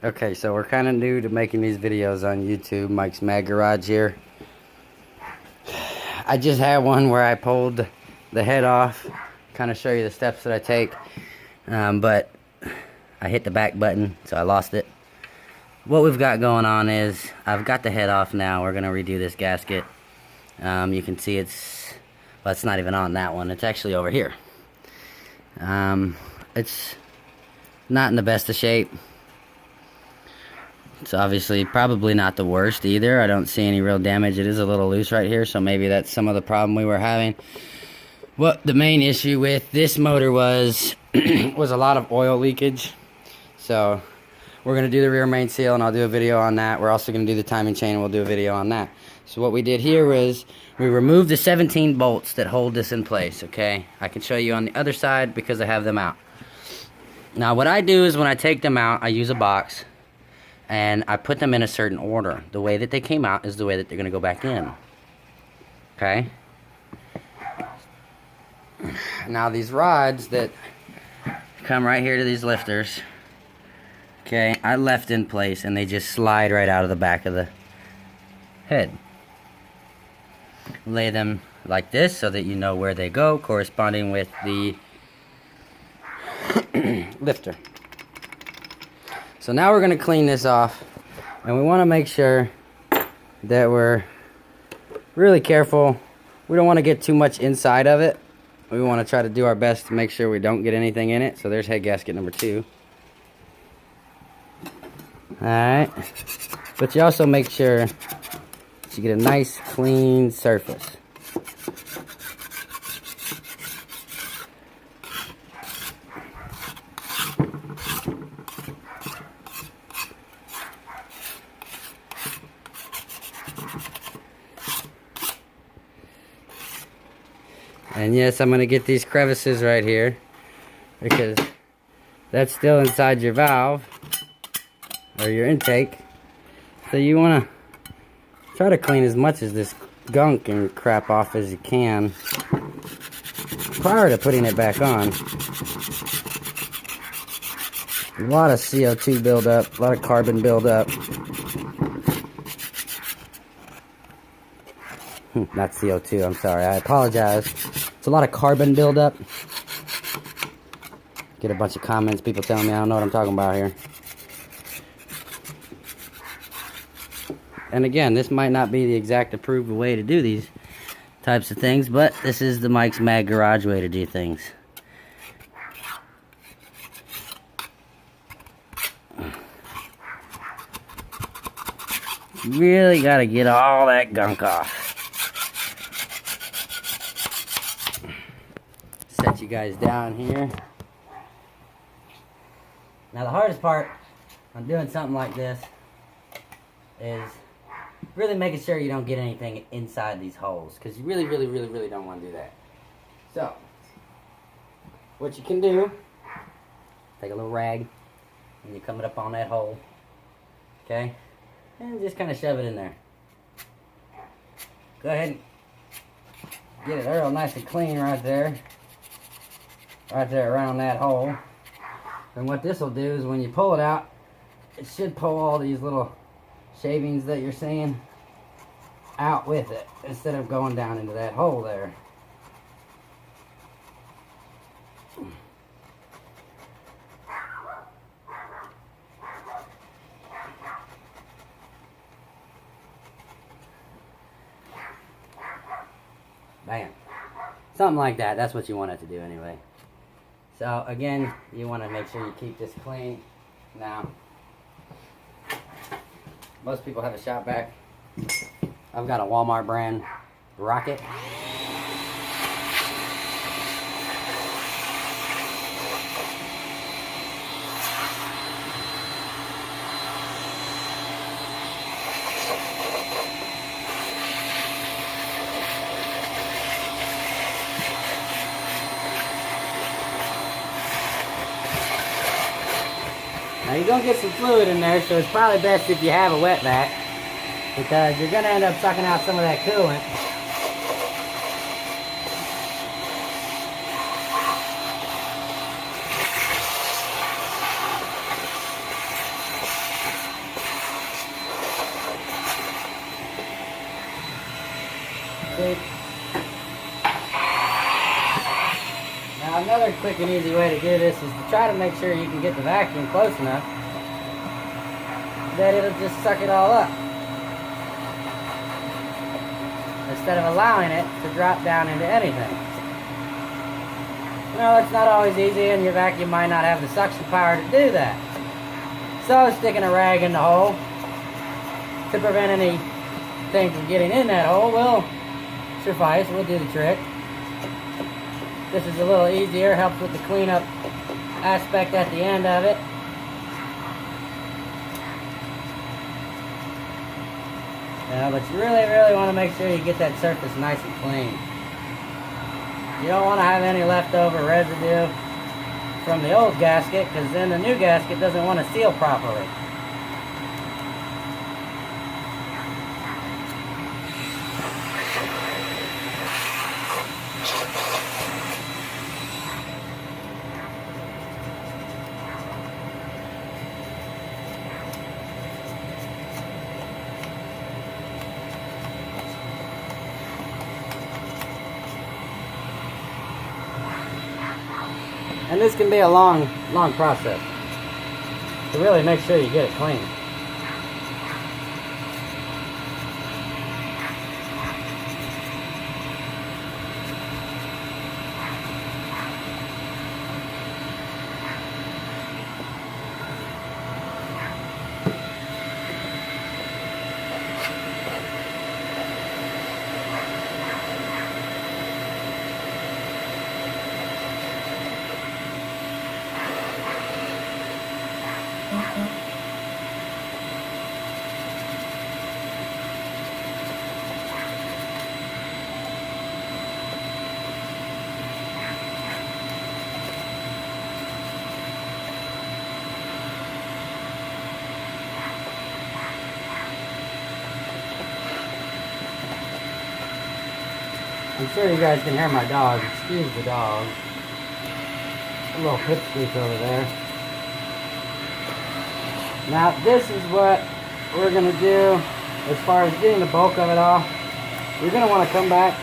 Okay, so we're kind of new to making these videos on YouTube. Mike's Mad Garage here. I just had one where I pulled the head off, kind of show you the steps that I take, but I hit the back button, so I lost it. What we've got going on is, I've got the head off now. We're going to redo this gasket. You can see it's not even on that one. It's actually over here. It's not in the best of shape. It's obviously probably not the worst either. I don't see any real damage. It is a little loose right here, so maybe that's some of the problem we were having. What the main issue with this motor was was a lot of oil leakage. So we're going to do the rear main seal, and I'll do a video on that. We're also going to do the timing chain, and we'll do a video on that. So what we did here was we removed the 17 bolts that hold this in place, okay? I can show you on the other side because I have them out. Now what I do is when I take them out, I use a box and I put them in a certain order. The way that they came out is the way that they're going to go back in. Okay? Now these rods that come right here to these lifters, okay, I left in place and they just slide right out of the back of the head. Lay them like this so that you know where they go, corresponding with the lifter. So now we're going to clean this off, and we want to make sure that we're really careful. We don't want to get too much inside of it. We want to try to do our best to make sure we don't get anything in it. So there's head gasket number 2. Alright, but you also make sure that you get a nice clean surface. And yes, I'm going to get these crevices right here because that's still inside your valve or your intake. So you want to try to clean as much of this gunk and crap off as you can prior to putting it back on. A lot of CO2 buildup, a lot of carbon buildup. Not CO2, I'm sorry, I apologize. It's a lot of carbon buildup. Get a bunch of comments, people telling me I don't know what I'm talking about here. And again, this might not be the exact approved way to do these types of things, but this is the Mike's Mad Garage way to do things. You really gotta get all that gunk off. Set you guys down here. Now the hardest part on doing something like this is really making sure you don't get anything inside these holes, because you really don't want to do that. So what you can do, take a little rag and you come it up on that hole, okay, and just kind of shove it in there. Go ahead and get it real nice and clean right there around that hole. And what this will do is when you pull it out, it should pull all these little shavings that you're seeing out with it instead of going down into that hole there. Bam. Something like that. That's what you want it to do anyway. So again, you want to make sure you keep this clean. Now, most people have a shop vac. I've got a Walmart brand Rocket. Now you're going to get some fluid in there, so it's probably best if you have a wet vac, because you're going to end up sucking out some of that coolant. leak. Now another quick and easy way to do this is to try to make sure you can get the vacuum close enough that it'll just suck it all up, instead of allowing it to drop down into anything. You know, it's not always easy, and your vacuum might not have the suction power to do that. So sticking a rag in the hole to prevent anything from getting in that hole will suffice, will do the trick. This is a little easier, helps with the cleanup aspect at the end of it. But you really want to make sure you get that surface nice and clean. You don't want to have any leftover residue from the old gasket, because then the new gasket doesn't want to seal properly. And this can be a long process to really make sure you get it clean. I'm sure you guys can hear my dog. Excuse the dog. A little pipsqueak over there. Now this is what we're going to do as far as getting the bulk of it off. You're going to want to come back,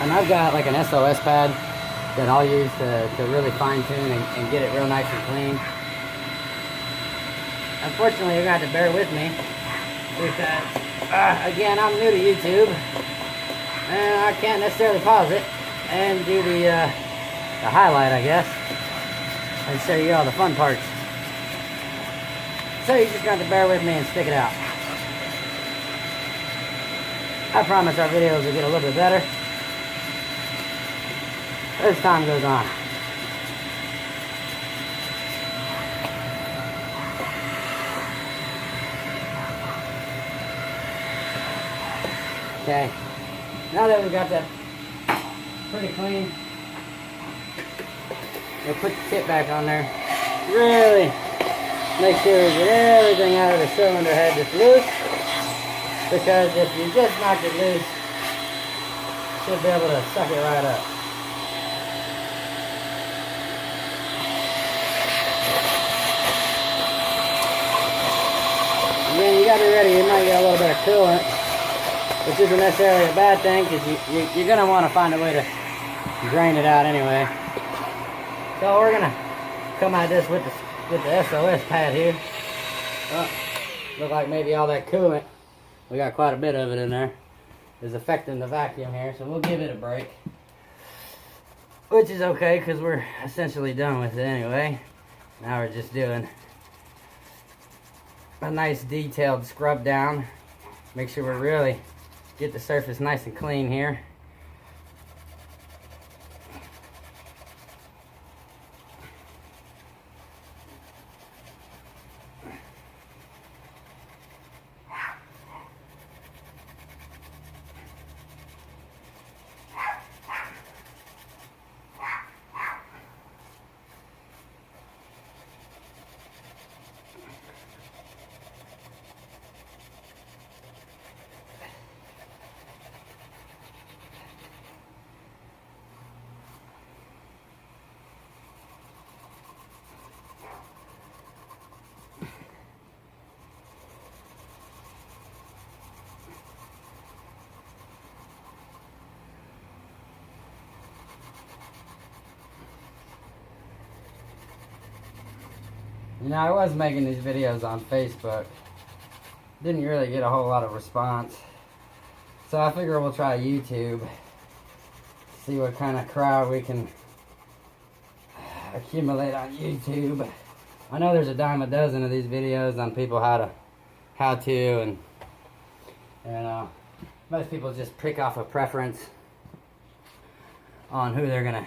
and I've got like an SOS pad that I'll use to really fine tune and get it real nice and clean. Unfortunately, you're going to have to bear with me because, again, I'm new to YouTube. And I can't necessarily pause it and do the highlight, I guess, and show you all the fun parts. So you're just going to have to bear with me and stick it out. I promise our videos will get a little bit better as time goes on. Okay. Now that we've got that pretty clean, we'll put the tip back on there. Really make sure we get everything out of the cylinder head that's loose, because if you just knock it loose, you should be able to suck it right up. Again, you got to be ready. You might get a little bit of coolant, which isn't necessarily a bad thing, because you're going to want to find a way to drain it out anyway. So we're going to come at this with the SOS pad here. Oh, look like maybe all that coolant, we got quite a bit of it in there, is affecting the vacuum here, so we'll give it a break. Which is okay, because we're essentially done with it anyway. Now we're just doing a nice detailed scrub down. Make sure we're really get the surface nice and clean here. You know, I was making these videos on Facebook. Didn't really get a whole lot of response. So I figure we'll try YouTube. See what kind of crowd we can accumulate on YouTube. I know there's a dime a dozen of these videos on people how to, and you know, most people just pick off a preference on who they're gonna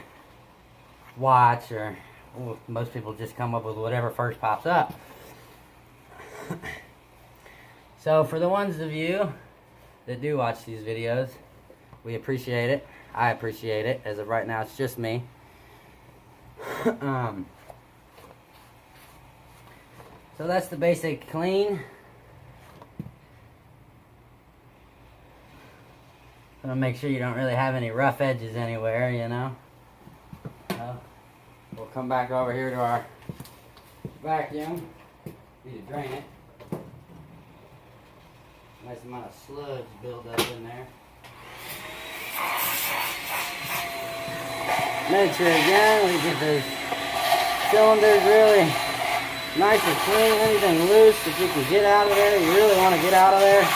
watch, or well, most people just come up with whatever first pops up. So for the ones of you that do watch these videos, we appreciate it. I appreciate it. As of right now, it's just me. So that's the basic clean. Gonna make sure you don't really have any rough edges anywhere, you know. We'll come back over here to our vacuum. Need to drain it. Nice amount of sludge build up in there. Make sure again we get those cylinders really nice and clean. Anything loose that you can get out of there, you really want to get out of there.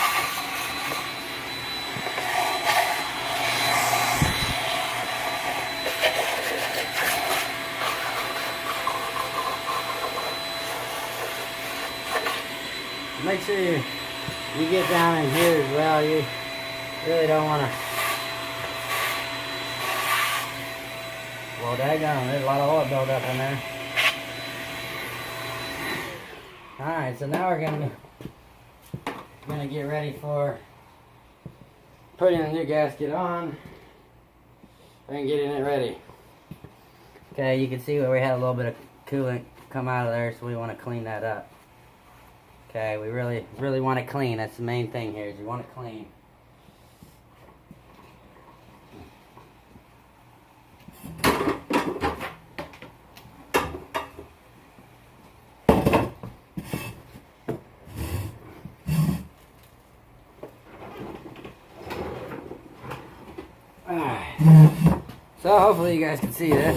Make sure you get down in here as well. You really don't want to. Well, daggone, there's a lot of oil build up in there. Alright, so now we're gonna get ready for putting the new gasket on and getting it ready. Okay, you can see where we had a little bit of coolant come out of there, so we want to clean that up. Okay, we really want it clean. That's the main thing here, is you want it clean. Alright, so hopefully you guys can see this.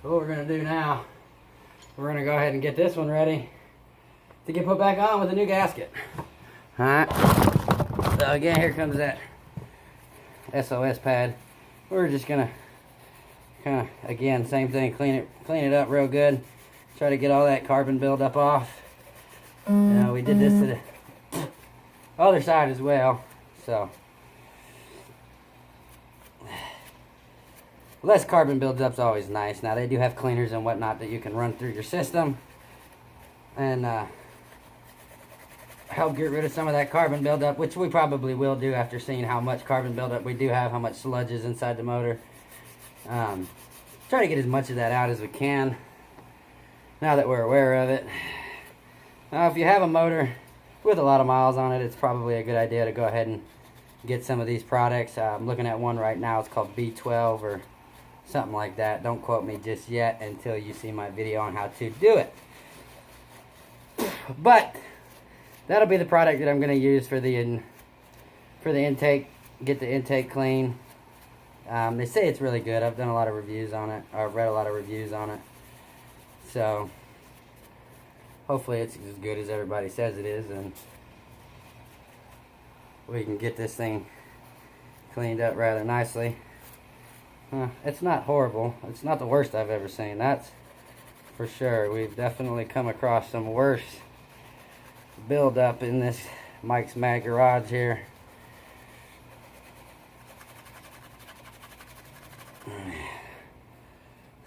What we're going to do now, we're going to go ahead and get this one ready to get put back on with a new gasket. Alright, so again, here comes that SOS pad. We're just going to kind of, again, same thing, clean it up real good. Try to get all that carbon buildup off. We did this to the other side as well, so less carbon buildup is always nice. Now they do have cleaners and whatnot that you can run through your system and help get rid of some of that carbon buildup, which we probably will do after seeing how much carbon buildup we do have, how much sludge is inside the motor. Try to get as much of that out as we can now that we're aware of it. Now, if you have a motor with a lot of miles on it, it's probably a good idea to go ahead and get some of these products. I'm looking at one right now. It's called B12 or something like that. Don't quote me just yet until you see my video on how to do it. But that'll be the product that I'm going to use for the intake. Get the intake clean. They say it's really good. I've done a lot of reviews on it. I've read a lot of reviews on it. So hopefully it's as good as everybody says it is, and we can get this thing cleaned up rather nicely. It's not horrible. It's not the worst I've ever seen. That's for sure. We've definitely come across some worse buildup in this Mike's Mag Garage here.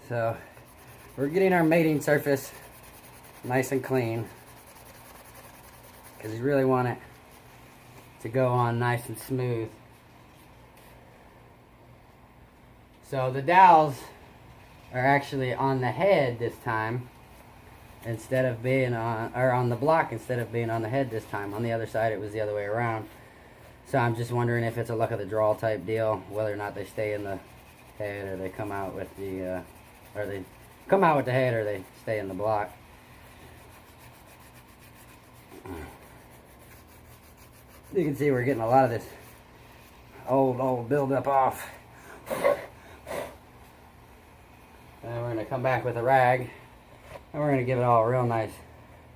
So we're getting our mating surface nice and clean because you really want it to go on nice and smooth. So the dowels are actually on the head this time instead of being on the block instead of being on the head this time. On the other side it was the other way around. So I'm just wondering if it's a luck of the draw type deal, whether or not they stay in the head or they come out with the or they come out with the head or they stay in the block. You can see we're getting a lot of this old buildup off. And we're going to come back with a rag And we're going to give it all a real nice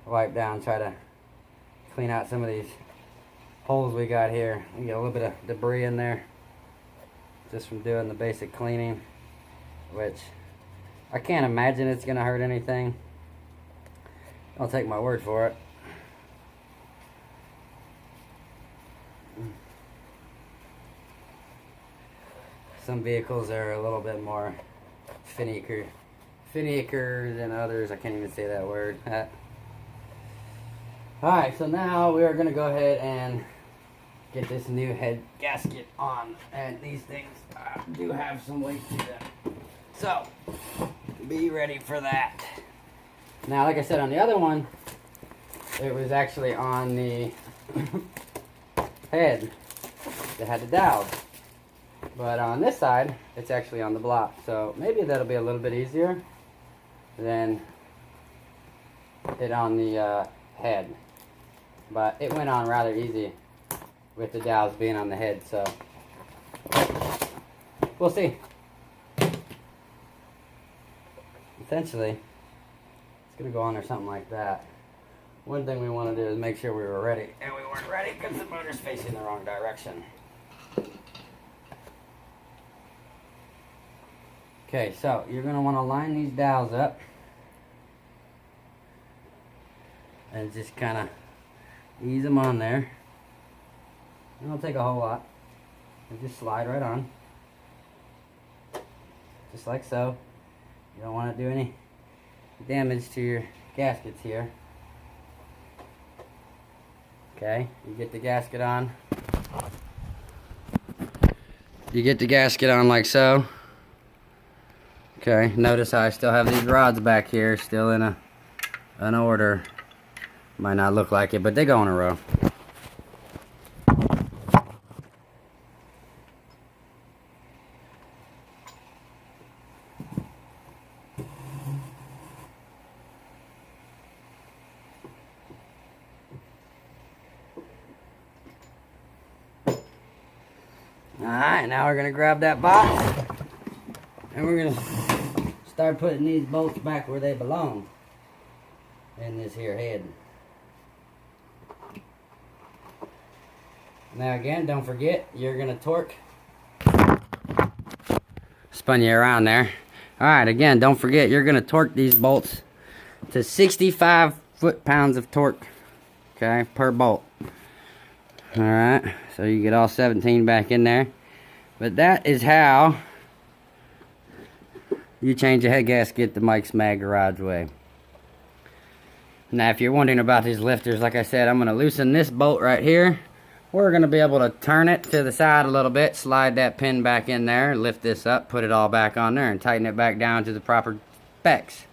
wipe down. Try to clean out some of these holes we got here. We get a little bit of debris in there just from doing the basic cleaning, which I can't imagine it's going to hurt anything. Don't take my word for it. Some vehicles are a little bit more finicker than others. I can't even say that word. Alright, so now we are going to go ahead and get this new head gasket on. And these things do have some weight to them. So, be ready for that. Now, like I said on the other one, it was actually on the head that had the dowels. But on this side, it's actually on the block. So maybe that'll be a little bit easier than it on the head. But it went on rather easy with the dowels being on the head. So we'll see. Essentially, it's going to go on there something like that. One thing we want to do is make sure we were ready. And we weren't ready because the motor's facing the wrong direction. Okay, so you're going to want to line these dowels up and just kind of ease them on there. It don't take a whole lot. And just slide right on. Just like so. You don't want to do any damage to your gaskets here. Okay, you get the gasket on. You get the gasket on like so. Okay, notice how I still have these rods back here, still in an order. Might not look like it, but they go in a row. Alright, now we're going to grab that box and we're going to start putting these bolts back where they belong in this here head. Now again, don't forget, you're going to torque. Spun you around there. Alright, again, don't forget, you're going to torque these bolts to 65 foot-pounds of torque, okay, per bolt. Alright, so you get all 17 back in there. But that is how you change a head gasket the Mike's Mag Garage way. Now, if you're wondering about these lifters, like I said, I'm going to loosen this bolt right here. We're going to be able to turn it to the side a little bit, slide that pin back in there, lift this up, put it all back on there, and tighten it back down to the proper specs.